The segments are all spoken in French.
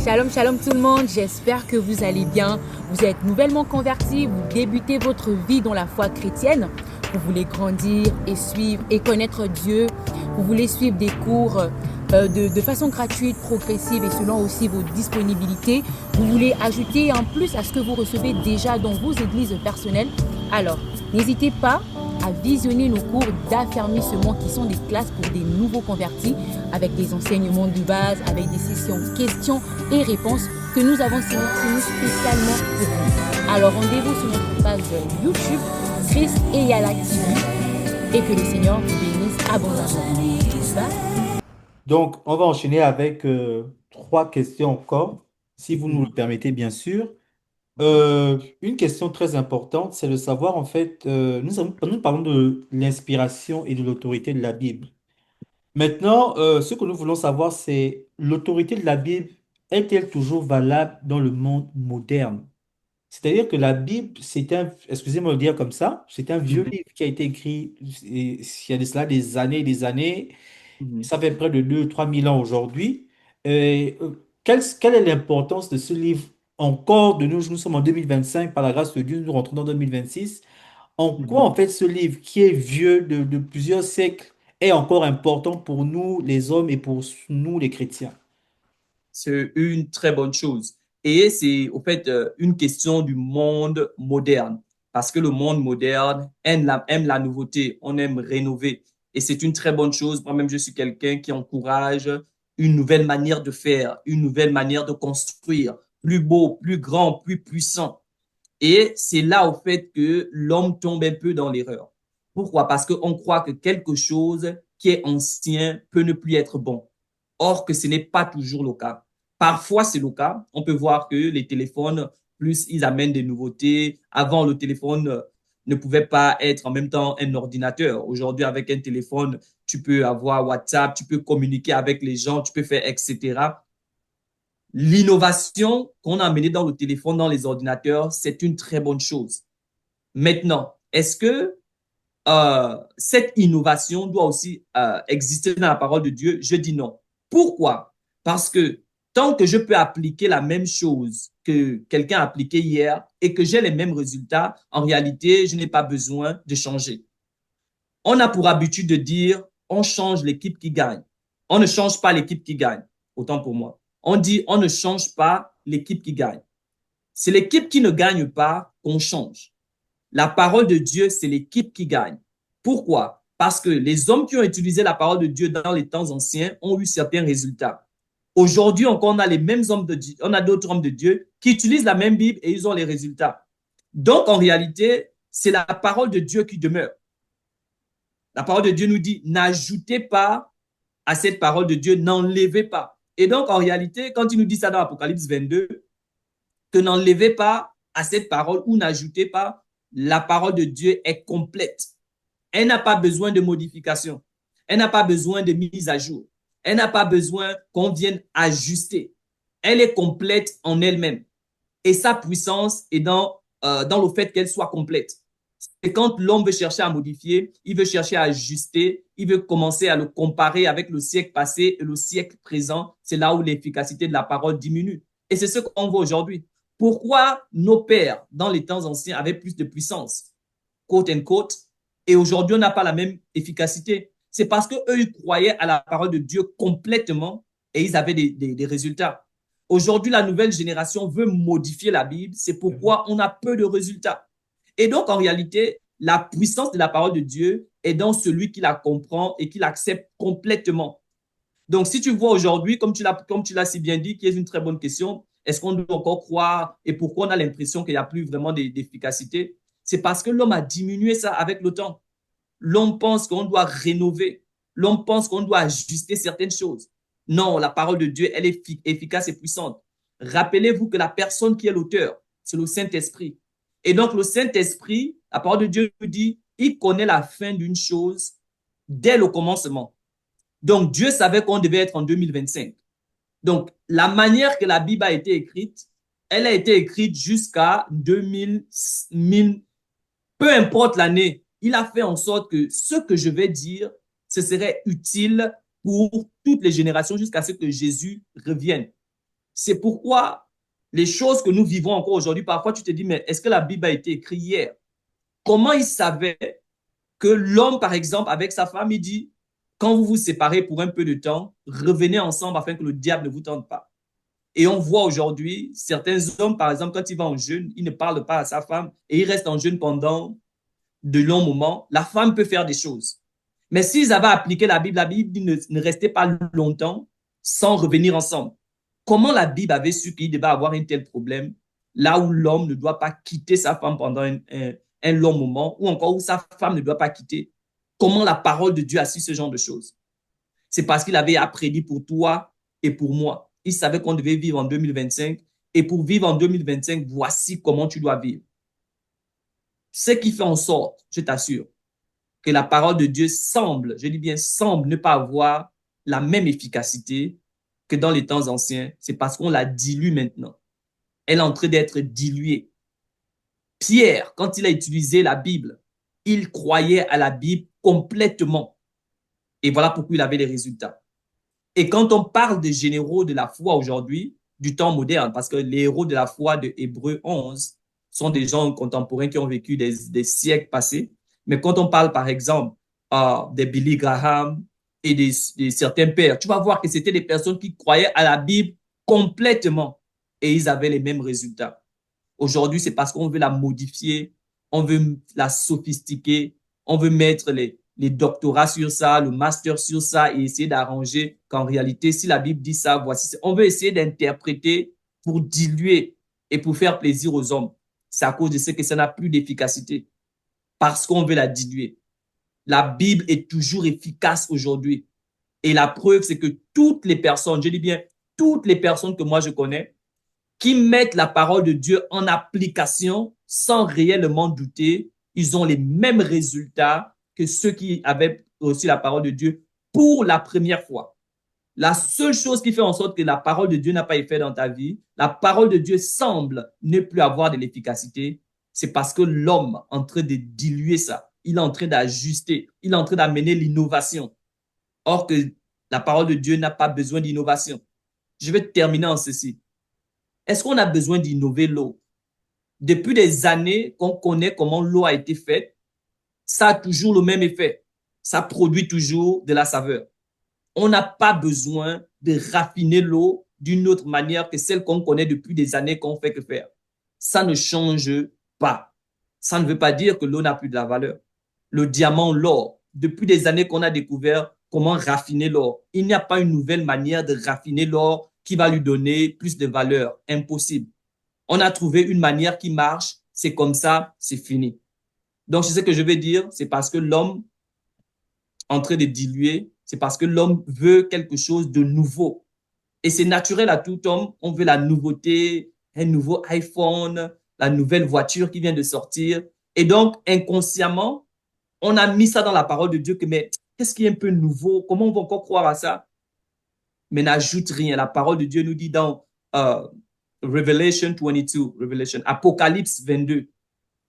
Shalom, shalom tout le monde, j'espère que vous allez bien. Vous êtes nouvellement convertis, vous débutez votre vie dans la foi chrétienne. Vous voulez grandir et suivre et connaître Dieu. Vous voulez suivre des cours de façon gratuite, progressive et selon aussi vos disponibilités. Vous voulez ajouter en plus à ce que vous recevez déjà dans vos églises personnelles. Alors, n'hésitez pas à visionner nos cours d'affermissement qui sont des classes pour des nouveaux convertis avec des enseignements de base, avec des sessions questions et réponses que nous avons sélectionnées spécialement pour vous. Alors rendez-vous sur notre page YouTube, Chris et Yala TV, et que le Seigneur vous bénisse abondamment. Bye. Donc, on va enchaîner avec trois questions encore, si vous nous le Mhm, permettez, bien sûr. Une question très importante, c'est de savoir, en fait, nous parlons de l'inspiration et de l'autorité de la Bible. Maintenant, ce que nous voulons savoir, c'est l'autorité de la Bible est-elle toujours valable dans le monde moderne? C'est-à-dire que la Bible, excusez-moi de le dire comme ça, c'est un vieux mhm, livre qui a été écrit il y a de cela des années et des années. mhm. Ça fait près de 2 ou 3 000 ans aujourd'hui. Quelle est l'importance de ce livre encore de nos jours? Nous sommes en 2025, par la grâce de Dieu, nous rentrons dans 2026. En quoi, Mhm. en fait, ce livre qui est vieux de plusieurs siècles est encore important pour nous, les hommes, et pour nous, les chrétiens? C'est une très bonne chose. Et c'est au fait une question du monde moderne. Parce que le monde moderne aime la nouveauté, on aime rénover. Et c'est une très bonne chose. Moi-même, je suis quelqu'un qui encourage une nouvelle manière de faire, une nouvelle manière de construire, plus beau, plus grand, plus puissant. Et c'est là, au fait, que l'homme tombe un peu dans l'erreur. Pourquoi? Parce qu'on croit que quelque chose qui est ancien peut ne plus être bon. Or que ce n'est pas toujours le cas. Parfois, c'est le cas. On peut voir que les téléphones, plus ils amènent des nouveautés. Avant, le téléphone ne pouvait pas être en même temps un ordinateur. Aujourd'hui, avec un téléphone, tu peux avoir WhatsApp, tu peux communiquer avec les gens, tu peux faire, etc. L'innovation qu'on a amenée dans le téléphone, dans les ordinateurs, c'est une très bonne chose. Maintenant, est-ce que cette innovation doit aussi exister dans la parole de Dieu? Je dis non. Pourquoi? Parce que tant que je peux appliquer la même chose que quelqu'un a appliqué hier et que j'ai les mêmes résultats, en réalité, je n'ai pas besoin de changer. On a pour habitude de dire, on change l'équipe qui gagne. On ne change pas l'équipe qui gagne. Autant pour moi. On dit, on ne change pas l'équipe qui gagne. C'est l'équipe qui ne gagne pas qu'on change. La parole de Dieu, c'est l'équipe qui gagne. Pourquoi? Parce que les hommes qui ont utilisé la parole de Dieu dans les temps anciens ont eu certains résultats. Aujourd'hui encore, on a les mêmes hommes de Dieu, on a d'autres hommes de Dieu qui utilisent la même Bible et ils ont les résultats. Donc, en réalité, c'est la parole de Dieu qui demeure. La parole de Dieu nous dit, n'ajoutez pas à cette parole de Dieu, n'enlevez pas. Et donc, en réalité, quand il nous dit ça dans Apocalypse 22, que n'enlevez pas à cette parole ou n'ajoutez pas, la parole de Dieu est complète. Elle n'a pas besoin de modification. Elle n'a pas besoin de mise à jour. Elle n'a pas besoin qu'on vienne ajuster. Elle est complète en elle-même. Et sa puissance est dans le fait qu'elle soit complète. Et quand l'homme veut chercher à modifier, il veut chercher à ajuster, il veut commencer à le comparer avec le siècle passé et le siècle présent. C'est là où l'efficacité de la parole diminue. Et c'est ce qu'on voit aujourd'hui. Pourquoi nos pères, dans les temps anciens, avaient plus de puissance, quote and quote, et aujourd'hui, on n'a pas la même efficacité? C'est parce qu'eux, ils croyaient à la parole de Dieu complètement et ils avaient des résultats. Aujourd'hui, la nouvelle génération veut modifier la Bible. C'est pourquoi on a peu de résultats. Et donc, en réalité, la puissance de la parole de Dieu est dans celui qui la comprend et qui l'accepte complètement. Donc, si tu vois aujourd'hui, comme tu l'as si bien dit, qui est une très bonne question, est-ce qu'on doit encore croire et pourquoi on a l'impression qu'il n'y a plus vraiment d'efficacité? C'est parce que l'homme a diminué ça avec le temps. L'homme pense qu'on doit rénover. L'homme pense qu'on doit ajuster certaines choses. Non, la parole de Dieu, elle est efficace et puissante. Rappelez-vous que la personne qui est l'auteur, c'est le Saint-Esprit. Et donc, le Saint-Esprit, la parole de Dieu nous dit, il connaît la fin d'une chose dès le commencement. Donc, Dieu savait qu'on devait être en 2025. Donc, la manière que la Bible a été écrite, elle a été écrite jusqu'à 2000, 1000, peu importe l'année. Il a fait en sorte que ce que je vais dire, ce serait utile pour toutes les générations jusqu'à ce que Jésus revienne. C'est pourquoi les choses que nous vivons encore aujourd'hui, parfois tu te dis, mais est-ce que la Bible a été écrite hier? Comment il savait que l'homme, par exemple, avec sa femme, il dit, quand vous vous séparez pour un peu de temps, revenez ensemble afin que le diable ne vous tente pas. Et on voit aujourd'hui, certains hommes, par exemple, quand il va en jeûne, il ne parle pas à sa femme et il reste en jeûne pendant de longs moments. La femme peut faire des choses. Mais s'ils avaient appliqué la Bible dit ne restez pas longtemps sans revenir ensemble. Comment la Bible avait su qu'il devait avoir un tel problème là où l'homme ne doit pas quitter sa femme pendant un long moment ou encore où sa femme ne doit pas quitter? Comment la parole de Dieu a su ce genre de choses? C'est parce qu'il avait appris pour toi et pour moi. Il savait qu'on devait vivre en 2025 et pour vivre en 2025, voici comment tu dois vivre. Ce qui fait en sorte, je t'assure, que la parole de Dieu semble, je dis bien semble, ne pas avoir la même efficacité que dans les temps anciens, c'est parce qu'on la dilue maintenant. Elle est en train d'être diluée. Pierre, quand il a utilisé la Bible, il croyait à la Bible complètement. Et voilà pourquoi il avait les résultats. Et quand on parle des généraux de la foi aujourd'hui, du temps moderne, parce que les héros de la foi de Hébreux 11 sont des gens contemporains qui ont vécu des siècles passés. Mais quand on parle, par exemple, de Billy Graham et de certains pères, tu vas voir que c'était des personnes qui croyaient à la Bible complètement et ils avaient les mêmes résultats. Aujourd'hui, c'est parce qu'on veut la modifier, on veut la sophistiquer, on veut mettre les doctorats sur ça, le master sur ça et essayer d'arranger qu'en réalité, si la Bible dit ça, voici, on veut essayer d'interpréter pour diluer et pour faire plaisir aux hommes. C'est à cause de ce que ça n'a plus d'efficacité parce qu'on veut la diluer. La Bible est toujours efficace aujourd'hui. Et la preuve, c'est que toutes les personnes, je dis bien toutes les personnes que moi je connais, qui mettent la parole de Dieu en application sans réellement douter, ils ont les mêmes résultats que ceux qui avaient reçu la parole de Dieu pour la première fois. La seule chose qui fait en sorte que la parole de Dieu n'a pas effet dans ta vie, la parole de Dieu semble ne plus avoir de l'efficacité, c'est parce que l'homme est en train de diluer ça. Il est en train d'ajuster, il est en train d'amener l'innovation. Or que la parole de Dieu n'a pas besoin d'innovation. Je vais terminer en ceci. Est-ce qu'on a besoin d'innover l'eau? Depuis des années qu'on connaît comment l'eau a été faite, ça a toujours le même effet. Ça produit toujours de la saveur. On n'a pas besoin de raffiner l'eau d'une autre manière que celle qu'on connaît depuis des années qu'on fait que faire. Ça ne change pas. Ça ne veut pas dire que l'eau n'a plus de la valeur. Le diamant, l'or, depuis des années qu'on a découvert comment raffiner l'or. Il n'y a pas une nouvelle manière de raffiner l'or qui va lui donner plus de valeur. Impossible. On a trouvé une manière qui marche, c'est comme ça, c'est fini. Donc, c'est ce que je veux dire, c'est parce que l'homme est en train de diluer, c'est parce que l'homme veut quelque chose de nouveau. Et c'est naturel à tout homme, on veut la nouveauté, un nouveau iPhone, la nouvelle voiture qui vient de sortir. Et donc, inconsciemment, on a mis ça dans la parole de Dieu que, mais qu'est-ce qui est un peu nouveau? Comment on va encore croire à ça? Mais n'ajoute rien. La parole de Dieu nous dit dans Revelation 22, Apocalypse 22,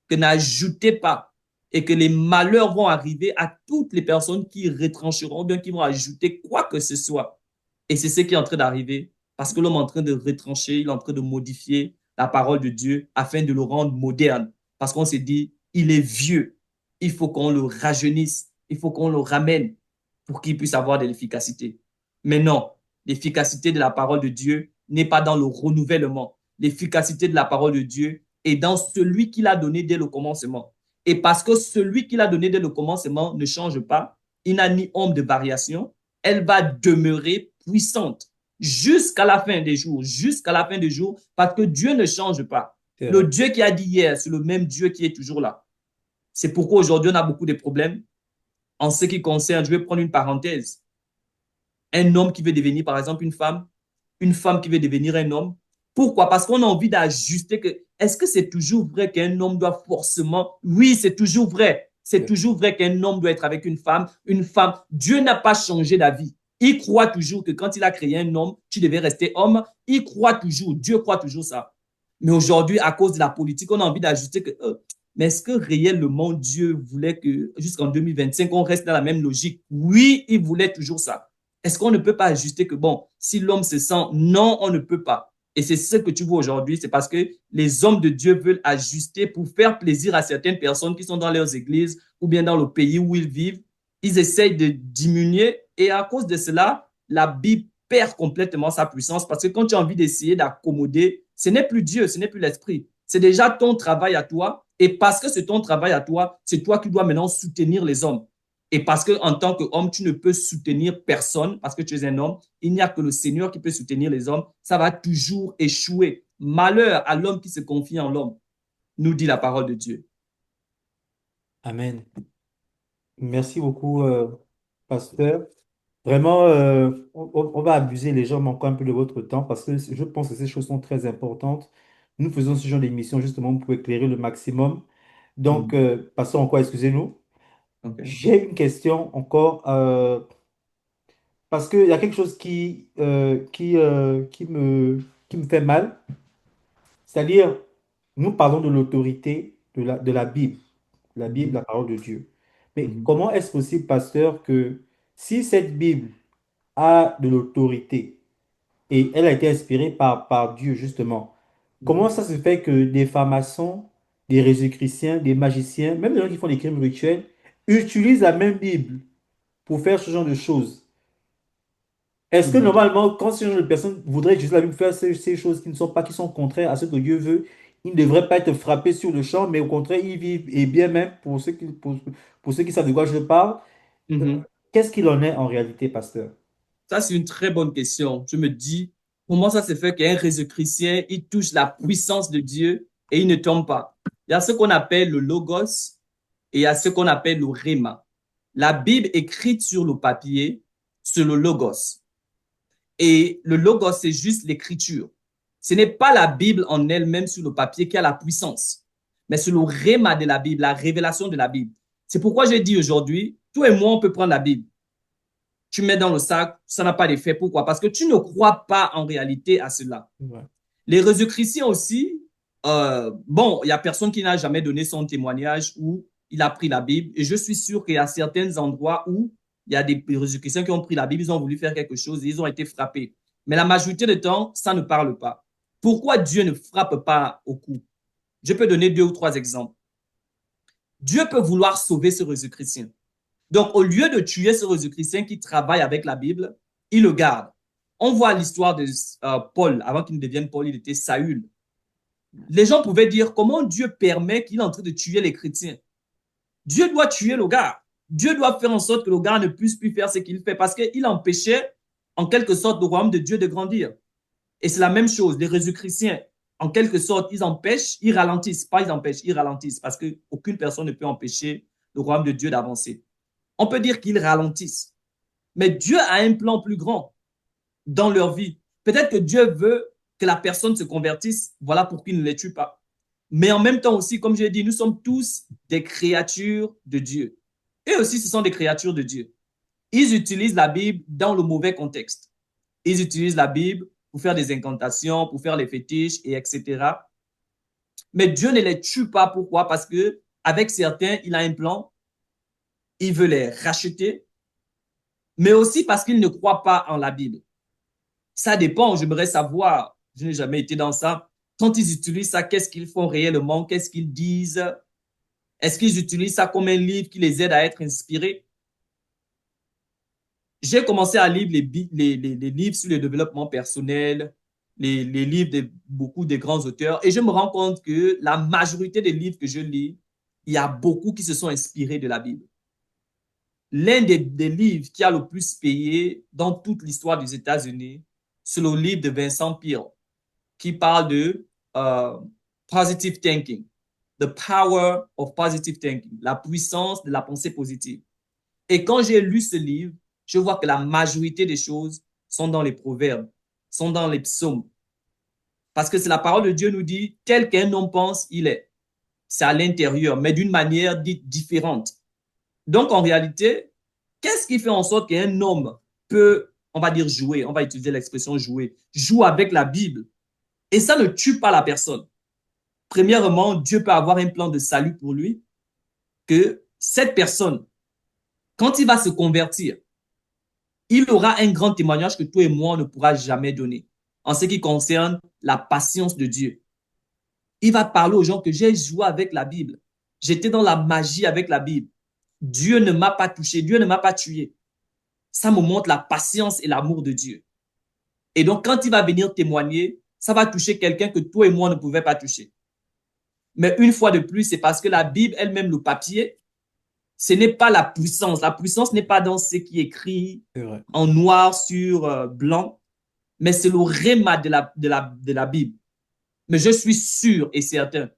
que n'ajoutez pas et que les malheurs vont arriver à toutes les personnes qui retrancheront, donc qui vont ajouter quoi que ce soit. Et c'est ce qui est en train d'arriver parce que l'homme est en train de retrancher, il est en train de modifier la parole de Dieu afin de le rendre moderne. Parce qu'on s'est dit, il est vieux, il faut qu'on le rajeunisse, il faut qu'on le ramène pour qu'il puisse avoir de l'efficacité. Mais non, l'efficacité de la parole de Dieu n'est pas dans le renouvellement. L'efficacité de la parole de Dieu est dans celui qui l'a donné dès le commencement. Et parce que celui qui l'a donné dès le commencement ne change pas, il n'a ni ombre de variation, elle va demeurer puissante jusqu'à la fin des jours, parce que Dieu ne change pas. Le Dieu qui a dit hier, c'est le même Dieu qui est toujours là. C'est pourquoi aujourd'hui, on a beaucoup de problèmes. En ce qui concerne, je vais prendre une parenthèse. Un homme qui veut devenir, par exemple, une femme qui veut devenir un homme. Pourquoi? Parce qu'on a envie d'ajuster que, est-ce que c'est toujours vrai qu'un homme doit forcément, oui, c'est toujours vrai. C'est toujours vrai qu'un homme doit être avec une femme. Dieu n'a pas changé d'avis. Il croit toujours que quand il a créé un homme, tu devais rester homme. Il croit toujours, Dieu croit toujours ça. Mais aujourd'hui, à cause de la politique, on a envie d'ajuster que, mais est-ce que réellement Dieu voulait que jusqu'en 2025, on reste dans la même logique? Oui, il voulait toujours ça. Est-ce qu'on ne peut pas ajuster que, bon, si l'homme se sent, non, on ne peut pas. Et c'est ce que tu vois aujourd'hui, c'est parce que les hommes de Dieu veulent ajuster pour faire plaisir à certaines personnes qui sont dans leurs églises ou bien dans le pays où ils vivent. Ils essayent de diminuer et à cause de cela, la Bible perd complètement sa puissance parce que quand tu as envie d'essayer d'accommoder, ce n'est plus Dieu, ce n'est plus l'Esprit. C'est déjà ton travail à toi et parce que c'est ton travail à toi, c'est toi qui dois maintenant soutenir les hommes. Et parce que en tant qu'homme, tu ne peux soutenir personne parce que tu es un homme, il n'y a que le Seigneur qui peut soutenir les hommes, ça va toujours échouer. Malheur à l'homme qui se confie en l'homme, nous dit la parole de Dieu. Amen. Merci beaucoup, pasteur. Vraiment, on va abuser légèrement encore un peu de votre temps parce que je pense que ces choses sont très importantes. Nous faisons ce genre d'émission justement pour éclairer le maximum. Donc, Mm. passons encore, excusez-nous. Okay. J'ai une question encore parce qu'il y a quelque chose qui me fait mal. C'est-à-dire, nous parlons de l'autorité de la Bible. La Bible, Mhm. la parole de Dieu. Mais Mhm. comment est-ce possible, pasteur, que si cette Bible a de l'autorité et elle a été inspirée par Dieu, justement, comment Mhm. ça se fait que des pharmaciens, des résécriciens, des magiciens, même des gens qui font des crimes rituels, utilisent la même Bible pour faire ce genre de choses? Est-ce que Mhm. normalement, quand ce genre de personnes voudraient utiliser la Bible pour faire ces choses qui ne sont pas, qui sont contraires à ce que Dieu veut, ils ne devraient pas être frappés sur le champ, mais au contraire, ils vivent, et bien même, pour ceux qui savent de quoi je parle, euh, Mhm. qu'est-ce qu'il en est en réalité, pasteur? Ça, c'est une très bonne question. Je me dis, comment ça se fait qu'un réseau chrétien, il touche la puissance de Dieu et il ne tombe pas? Il y a ce qu'on appelle le logos et il y a ce qu'on appelle le rhéma. La Bible écrite sur le papier, c'est le logos. Et le logos, c'est juste l'écriture. Ce n'est pas la Bible en elle-même sur le papier qui a la puissance, mais c'est le rhéma de la Bible, la révélation de la Bible. C'est pourquoi j'ai dit aujourd'hui, toi et moi, on peut prendre la Bible. Tu mets dans le sac, ça n'a pas d'effet. Pourquoi? Parce que tu ne crois pas en réalité à cela. Ouais. Les réseaux chrétiens aussi, bon, il n'y a personne qui n'a jamais donné son témoignage où il a pris la Bible. Et je suis sûr qu'il y a certains endroits où il y a des réseaux chrétiens qui ont pris la Bible, ils ont voulu faire quelque chose et ils ont été frappés. Mais la majorité du temps, ça ne parle pas. Pourquoi Dieu ne frappe pas au cou? Je peux donner deux ou trois exemples. Dieu peut vouloir sauver ce réseau chrétien. Donc, au lieu de tuer ce réseau chrétien qui travaille avec la Bible, il le garde. On voit l'histoire de Paul. Avant qu'il ne devienne Paul, il était Saül. Les gens pouvaient dire comment Dieu permet qu'il est en train de tuer les chrétiens. Dieu doit tuer le gars. Dieu doit faire en sorte que le gars ne puisse plus faire ce qu'il fait parce qu'il empêchait en quelque sorte le royaume de Dieu de grandir. Et c'est la même chose, les réseaux chrétiens, en quelque sorte, ils empêchent, ils ralentissent, pas ils empêchent, ils ralentissent parce qu'aucune personne ne peut empêcher le royaume de Dieu d'avancer. On peut dire qu'ils ralentissent. Mais Dieu a un plan plus grand dans leur vie. Peut-être que Dieu veut que la personne se convertisse, voilà pour qu'il ne les tue pas. Mais en même temps aussi, comme je l'ai dit, nous sommes tous des créatures de Dieu. Eux aussi, ce sont des créatures de Dieu. Ils utilisent la Bible dans le mauvais contexte. Ils utilisent la Bible pour faire des incantations, pour faire les fétiches, et etc. Mais Dieu ne les tue pas. Pourquoi? Parce que avec certains, il a un plan. Il veut les racheter, mais aussi parce qu'ils ne croient pas en la Bible. Ça dépend, j'aimerais savoir, je n'ai jamais été dans ça. Quand ils utilisent ça, qu'est-ce qu'ils font réellement? Qu'est-ce qu'ils disent? Est-ce qu'ils utilisent ça comme un livre qui les aide à être inspirés? J'ai commencé à lire les livres sur le développement personnel, les livres de beaucoup de grands auteurs, et je me rends compte que la majorité des livres que je lis, il y a beaucoup qui se sont inspirés de la Bible. L'un des livres qui a le plus payé dans toute l'histoire des États-Unis, c'est le livre de Vincent Peale, qui parle de positive thinking, the power of positive thinking, la puissance de la pensée positive. Et quand j'ai lu ce livre, je vois que la majorité des choses sont dans les proverbes, sont dans les psaumes. Parce que c'est la parole de Dieu nous dit, tel qu'un homme pense, il est. C'est à l'intérieur, mais d'une manière dite différente. Donc, en réalité, qu'est-ce qui fait en sorte qu'un homme peut, on va dire jouer, on va utiliser l'expression jouer, joue avec la Bible et ça ne tue pas la personne. Premièrement, Dieu peut avoir un plan de salut pour lui, que cette personne, quand il va se convertir, il aura un grand témoignage que toi et moi on ne pourra jamais donner. en ce qui concerne la patience de Dieu. Il va parler aux gens que j'ai joué avec la Bible. J'étais dans la magie avec la Bible. Dieu ne m'a pas touché, Dieu ne m'a pas tué. Ça me montre la patience et l'amour de Dieu. Et donc, quand il va venir témoigner, ça va toucher quelqu'un que toi et moi ne pouvions pas toucher. Mais une fois de plus, c'est parce que la Bible elle-même, le papier, ce n'est pas la puissance. La puissance n'est pas dans ce qui est écrit en noir sur blanc, mais c'est le réma de la Bible. Mais je suis sûr et certain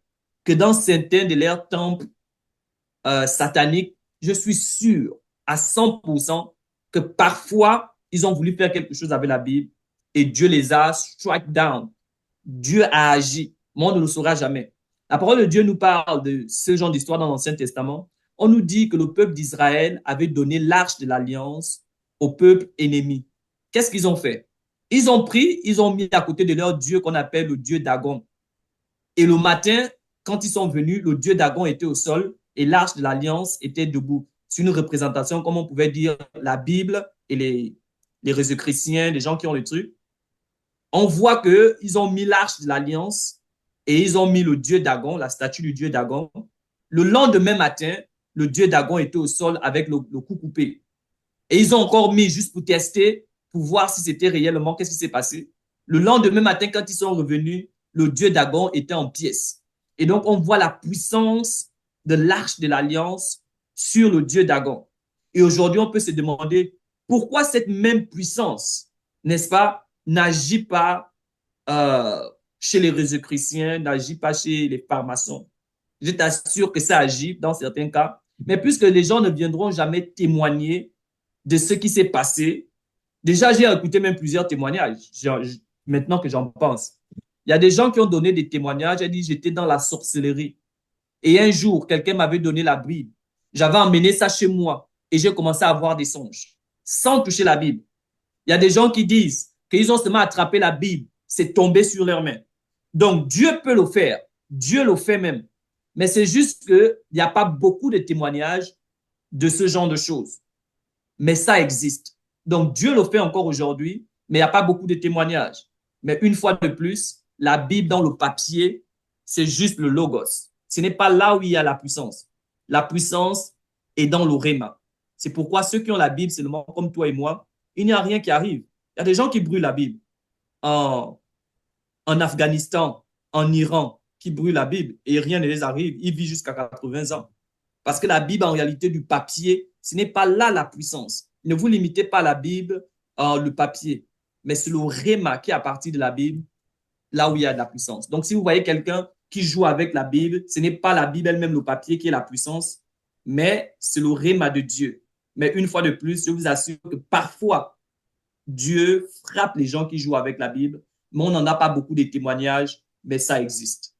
que dans certains de leurs temples sataniques, je suis sûr à 100% que parfois, ils ont voulu faire quelque chose avec la Bible et Dieu les a strike down. Dieu a agi. Mais on ne le saura jamais. La parole de Dieu nous parle de ce genre d'histoire dans l'Ancien Testament. On nous dit que le peuple d'Israël avait donné l'arche de l'alliance au peuple ennemi. Qu'est-ce qu'ils ont fait? Ils ont mis à côté de leur Dieu qu'on appelle le Dieu Dagon. Et le matin, quand ils sont venus, le Dieu Dagon était au sol et l'arche de l'alliance était debout. C'est une représentation, comme on pouvait dire, la Bible et les réseau-chrétiens, les gens qui ont le truc. On voit qu'ils ont mis l'arche de l'alliance et ils ont mis le Dieu Dagon, la statue du Dieu Dagon. Le lendemain matin, le Dieu Dagon était au sol avec le cou coupé. Et ils ont encore mis juste pour tester, pour voir si c'était réellement, qu'est-ce qui s'est passé. Le lendemain matin, quand ils sont revenus, le Dieu Dagon était en pièces. Et donc, on voit la puissance de l'arche de l'alliance sur le Dieu Dagon. Et aujourd'hui, on peut se demander pourquoi cette même puissance, n'est-ce pas, n'agit pas chez les réseau-chrétiens, n'agit pas chez les pharmaçons. Je t'assure que ça agit dans certains cas. Mais puisque les gens ne viendront jamais témoigner de ce qui s'est passé, déjà, j'ai écouté même plusieurs témoignages, maintenant que j'en pense. Il y a des gens qui ont donné des témoignages, ils disent, j'étais dans la sorcellerie. Et un jour, quelqu'un m'avait donné la Bible. J'avais emmené ça chez moi et j'ai commencé à avoir des songes, sans toucher la Bible. Il y a des gens qui disent qu'ils ont seulement attrapé la Bible, c'est tombé sur leurs mains. Donc, Dieu peut le faire. Dieu le fait même. Mais c'est juste qu'il n'y a pas beaucoup de témoignages de ce genre de choses. Mais ça existe. Donc, Dieu le fait encore aujourd'hui, mais il n'y a pas beaucoup de témoignages. Mais une fois de plus, la Bible dans le papier, c'est juste le logos. Ce n'est pas là où il y a la puissance. La puissance est dans le réma. C'est pourquoi ceux qui ont la Bible seulement, comme toi et moi, il n'y a rien qui arrive. Il y a des gens qui brûlent la Bible. En Afghanistan, en Iran, qui brûlent la Bible et rien ne les arrive. Ils vivent jusqu'à 80 ans. Parce que la Bible, en réalité, du papier, ce n'est pas là la puissance. Ne vous limitez pas à la Bible, le papier, mais c'est le réma qui est à partir de la Bible, là où il y a de la puissance. Donc, si vous voyez quelqu'un qui joue avec la Bible, ce n'est pas la Bible elle-même, le papier, qui est la puissance, mais c'est le réma de Dieu. Mais une fois de plus, je vous assure que parfois, Dieu frappe les gens qui jouent avec la Bible, mais on n'en a pas beaucoup de témoignages, mais ça existe.